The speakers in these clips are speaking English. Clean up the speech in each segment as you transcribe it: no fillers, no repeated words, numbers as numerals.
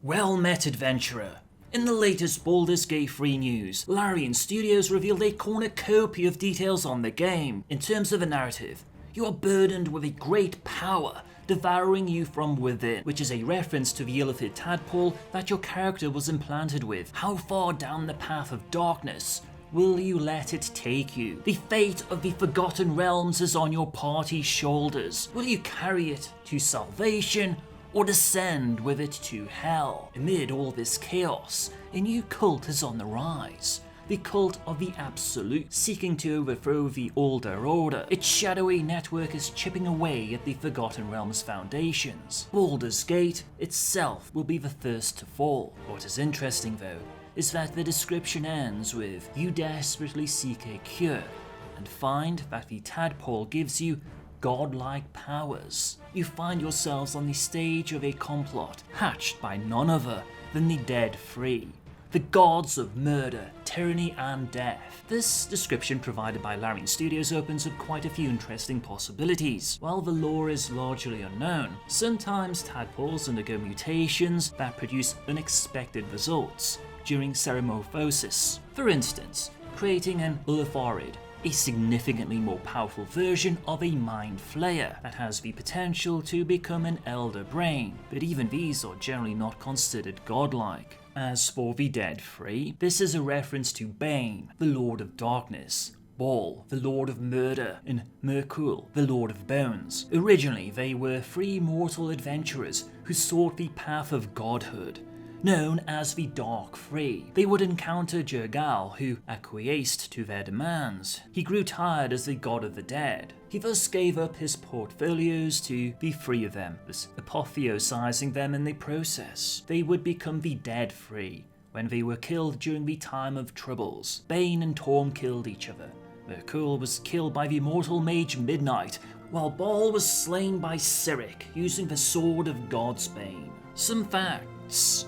Well met, adventurer. In the latest Baldur's Gate 3 news, Larian Studios revealed a cornucopia of details on the game. In terms of the narrative, you are burdened with a great power, devouring you from within, which is a reference to the illithid tadpole that your character was implanted with. How far down the path of darkness will you let it take you? The fate of the Forgotten Realms is on your party's shoulders. Will you carry it to salvation, or descend with it to hell? Amid all this chaos, a new cult is on the rise. The cult of the Absolute, seeking to overthrow the older order. Its shadowy network is chipping away at the Forgotten Realms' foundations. Baldur's Gate itself will be the first to fall. What is interesting though, is that the description ends with, you desperately seek a cure, and find that the tadpole gives you godlike powers. You find yourselves on the stage of a complot hatched by none other than the Dead Free, the gods of murder, tyranny and death. This description provided by Larian Studios opens up quite a few interesting possibilities. While the lore is largely unknown, sometimes tadpoles undergo mutations that produce unexpected results during ceremorphosis. For instance, creating an Ultharid, a significantly more powerful version of a Mind Flayer that has the potential to become an Elder Brain, but even these are generally not considered godlike. As for the Dead Free, this is a reference to Bane, the Lord of Darkness, Baal, the Lord of Murder, and Merkul, the Lord of Bones. Originally, they were three mortal adventurers who sought the path of godhood, known as the Dark Free. They would encounter Jergal, who acquiesced to their demands. He grew tired as the god of the dead. He thus gave up his portfolios to be free of them, thus apotheosizing them in the process. They would become the Dead Free when they were killed during the Time of Troubles. Bane and Torm killed each other. Merkul was killed by the immortal mage Midnight, while Baal was slain by Cyric using the Sword of God's Bane. Some facts.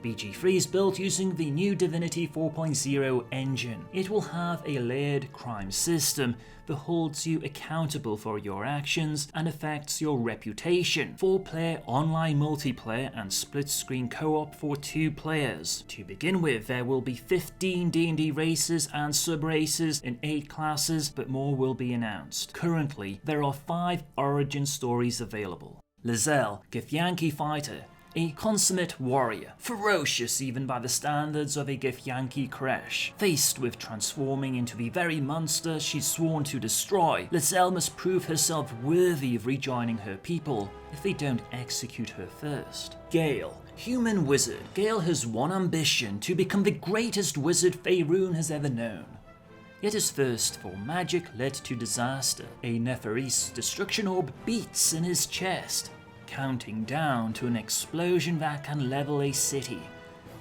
BG3 is built using the new Divinity 4.0 engine. It will have a layered crime system that holds you accountable for your actions and affects your reputation. 4-player online multiplayer and split-screen co-op for 2 players. To begin with, there will be 15 D&D races and sub-races in 8 classes, but more will be announced. Currently, there are 5 origin stories available. Lizelle, Githyanki fighter, a consummate warrior, ferocious even by the standards of a Githyanki Kresh. Faced with transforming into the very monster she's sworn to destroy, Lizelle must prove herself worthy of rejoining her people if they don't execute her first. Gale, human wizard. Gale has one ambition: to become the greatest wizard Faerun has ever known. Yet his thirst for magic led to disaster. A Neferis destruction orb beats in his chest, counting down to an explosion that can level a city.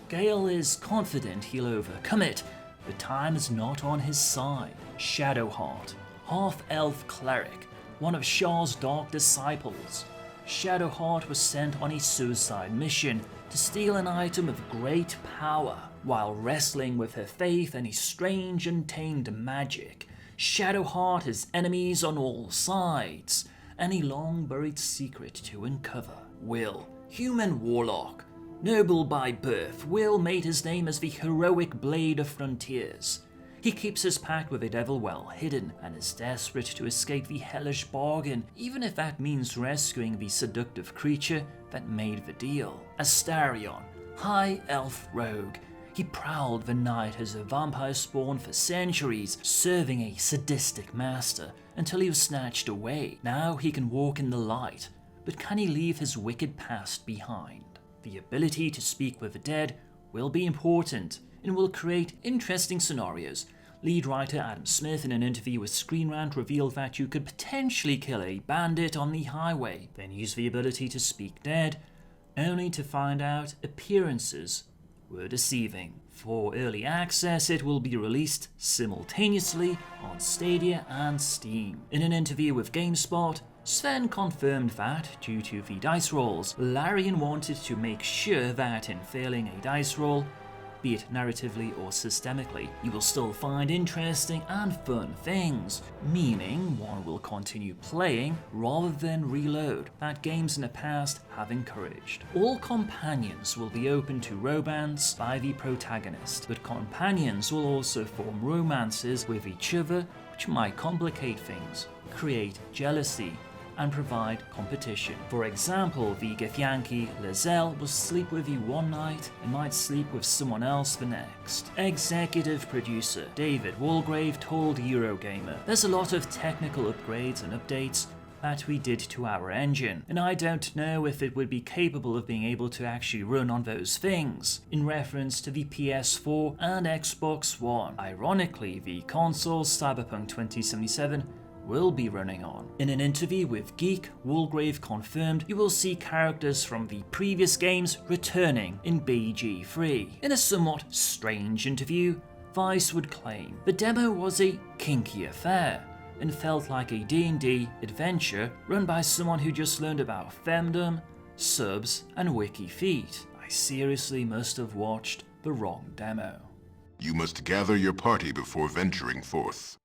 Gale is confident he'll overcome it, but time is not on his side. Shadowheart, half-elf cleric, one of Shah's dark disciples. Shadowheart was sent on a suicide mission to steal an item of great power. While wrestling with her faith and a strange untamed magic, Shadowheart has enemies on all sides, and a long-buried secret to uncover. Will, human warlock. Noble by birth, Will made his name as the heroic blade of frontiers. He keeps his pact with the devil well hidden, and is desperate to escape the hellish bargain, even if that means rescuing the seductive creature that made the deal. Astarion, high elf rogue. He prowled the night as a vampire spawn for centuries, serving a sadistic master until he was snatched away. Now he can walk in the light, but can he leave his wicked past behind? The ability to speak with the dead will be important and will create interesting scenarios. Lead writer Adam Smith in an interview with Screen Rant revealed that you could potentially kill a bandit on the highway, then use the ability to speak dead, only to find out appearances were deceiving. For early access, it will be released simultaneously on Stadia and Steam. In an interview with GameSpot, Swen confirmed that, due to the dice rolls, Larian wanted to make sure that in failing a dice roll, be it narratively or systemically, you will still find interesting and fun things, meaning one will continue playing rather than reload that games in the past have encouraged. All companions will be open to romance by the protagonist, but companions will also form romances with each other, which might complicate things, create jealousy, and provide competition. For example, the Githyanki Lizelle will sleep with you one night and might sleep with someone else the next. Executive producer David Walgrave told Eurogamer, "There's a lot of technical upgrades and updates that we did to our engine, and I don't know if it would be capable of being able to actually run on those things," in reference to the PS4 and Xbox One. Ironically, the consoles Cyberpunk 2077 will be running on. In an interview with Geek, Walgrave confirmed you will see characters from the previous games returning in BG3. In a somewhat strange interview, Vice would claim the demo was a kinky affair and felt like a D&D adventure run by someone who just learned about femdom, subs, and wiki feet. I seriously must have watched the wrong demo. You must gather your party before venturing forth.